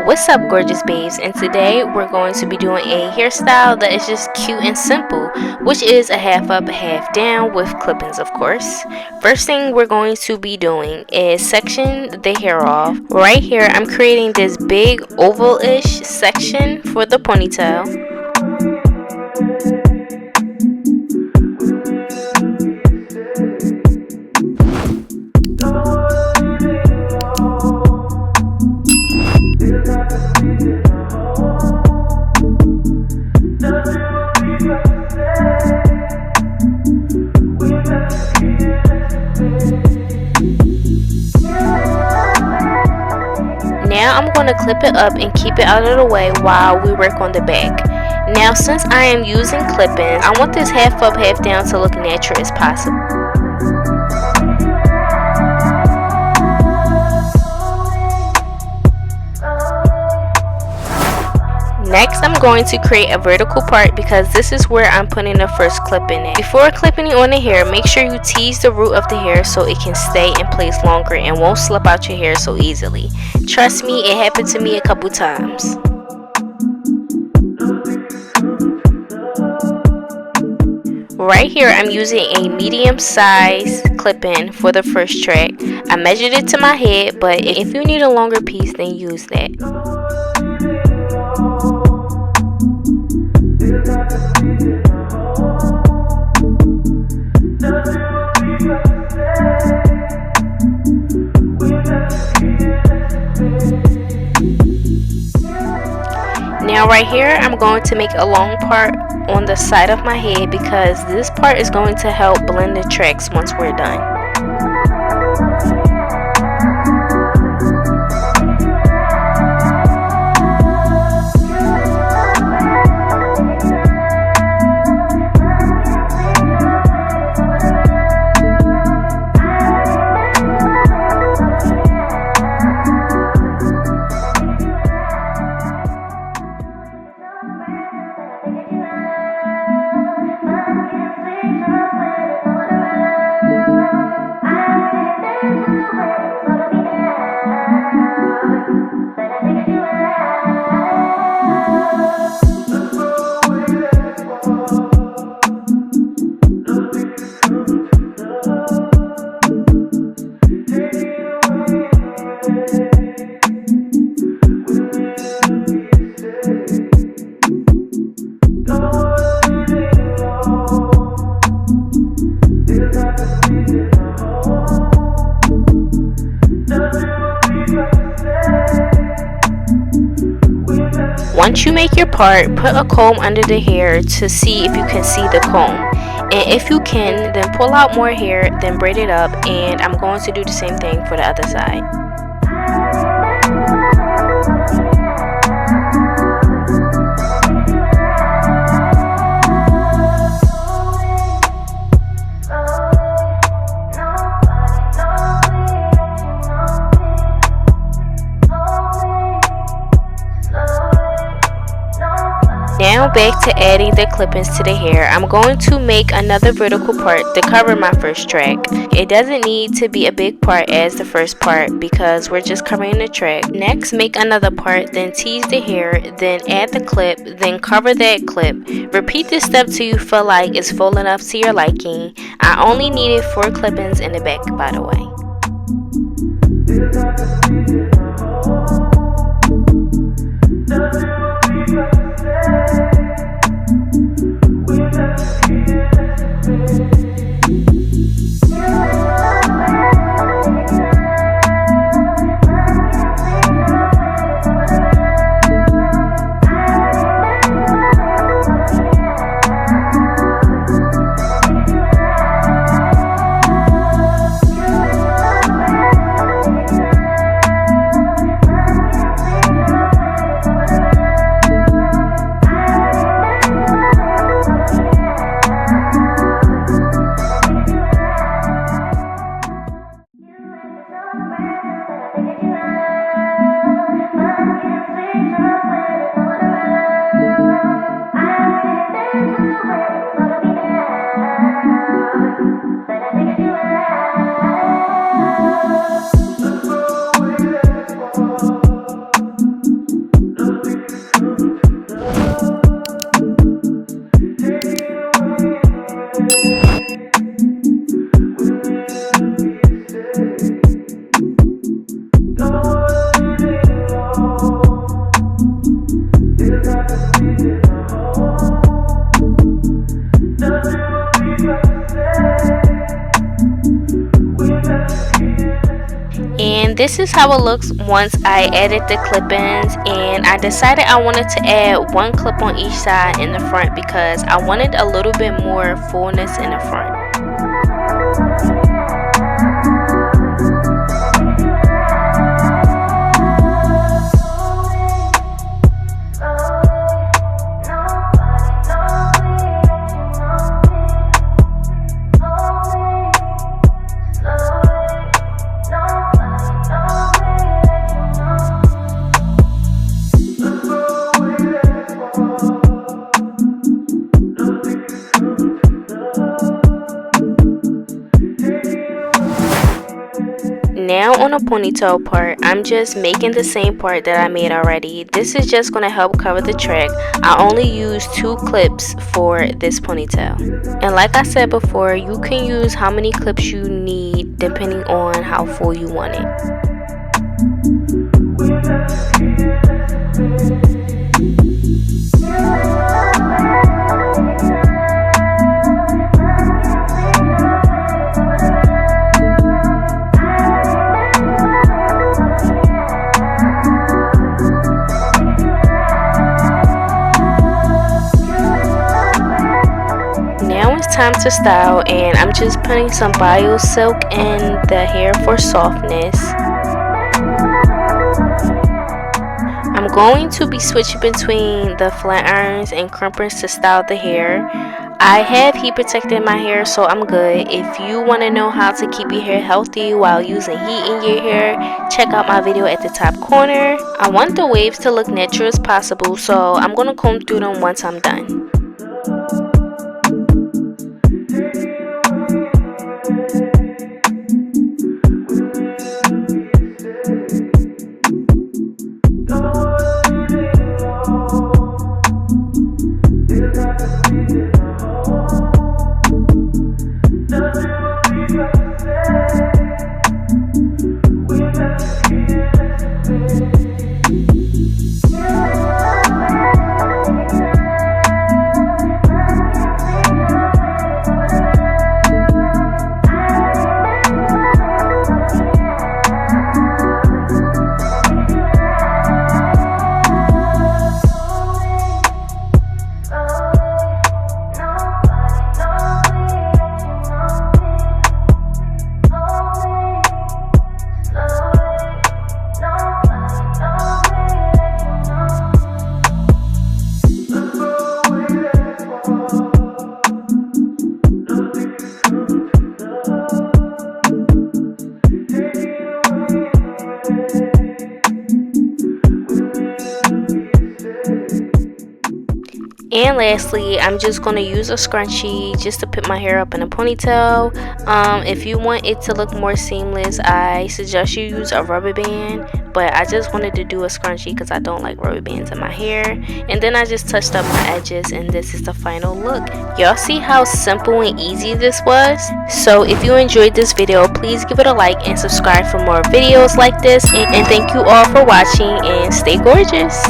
What's up, gorgeous babes? And today we're going to be doing a hairstyle that is just cute and simple, which is a half up, half down with clip-ins, of course. First thing we're going to be doing is section the hair off. Right here, I'm creating this big oval-ish section for the ponytail. Now I'm going to clip it up and keep it out of the way while we work on the back. Now since I am using clip-ins, I want this half up, half down to look natural as possible. Next, I'm going to create a vertical part because this is where I'm putting the first clip in it. Before clipping it on the hair, make sure you tease the root of the hair so it can stay in place longer and won't slip out your hair so easily. Trust me, it happened to me a couple times. Right here, I'm using a medium size clip-in for the first track. I measured it to my head, but if you need a longer piece, then use that. Now right here, I'm going to make a long part on the side of my head because this part is going to help blend the tracks once we're done. Once you make your part, put a comb under the hair to see if you can see the comb. And if you can, then pull out more hair, then braid it up, and I'm going to do the same thing for the other side. Now back to adding the clip-ins to the hair. I'm going to make another vertical part to cover my first track. It doesn't need to be a big part as the first part because we're just covering the track. Next, make another part, then tease the hair, then add the clip, then cover that clip. Repeat this step till you feel like it's full enough to your liking. I only needed 4 clip-ins in the back, by the way. And this is how it looks once I added the clip-ins, and I decided I wanted to add one clip on each side in the front because I wanted a little bit more fullness in the front. Now on the ponytail part, I'm just making the same part that I made already. This is just going to help cover the track. I only use 2 clips for this ponytail. And like I said before, you can use how many clips you need depending on how full you want it. Time to style, and I'm just putting some bio silk in the hair for softness. I'm going to be switching between the flat irons and crimpers to style the hair. I have heat protected my hair, so I'm good. If you want to know how to keep your hair healthy while using heat in your hair, check out my video at the top corner. I want the waves to look natural as possible, so I'm going to comb through them once I'm done. And lastly, I'm just going to use a scrunchie just to put my hair up in a ponytail. If you want it to look more seamless, I suggest you use a rubber band, but I just wanted to do a scrunchie because I don't like rubber bands in my hair. And then I just touched up my edges, and this is the final look. Y'all see how simple and easy this was? So if you enjoyed this video, please give it a like and subscribe for more videos like this. And thank you all for watching, and stay gorgeous.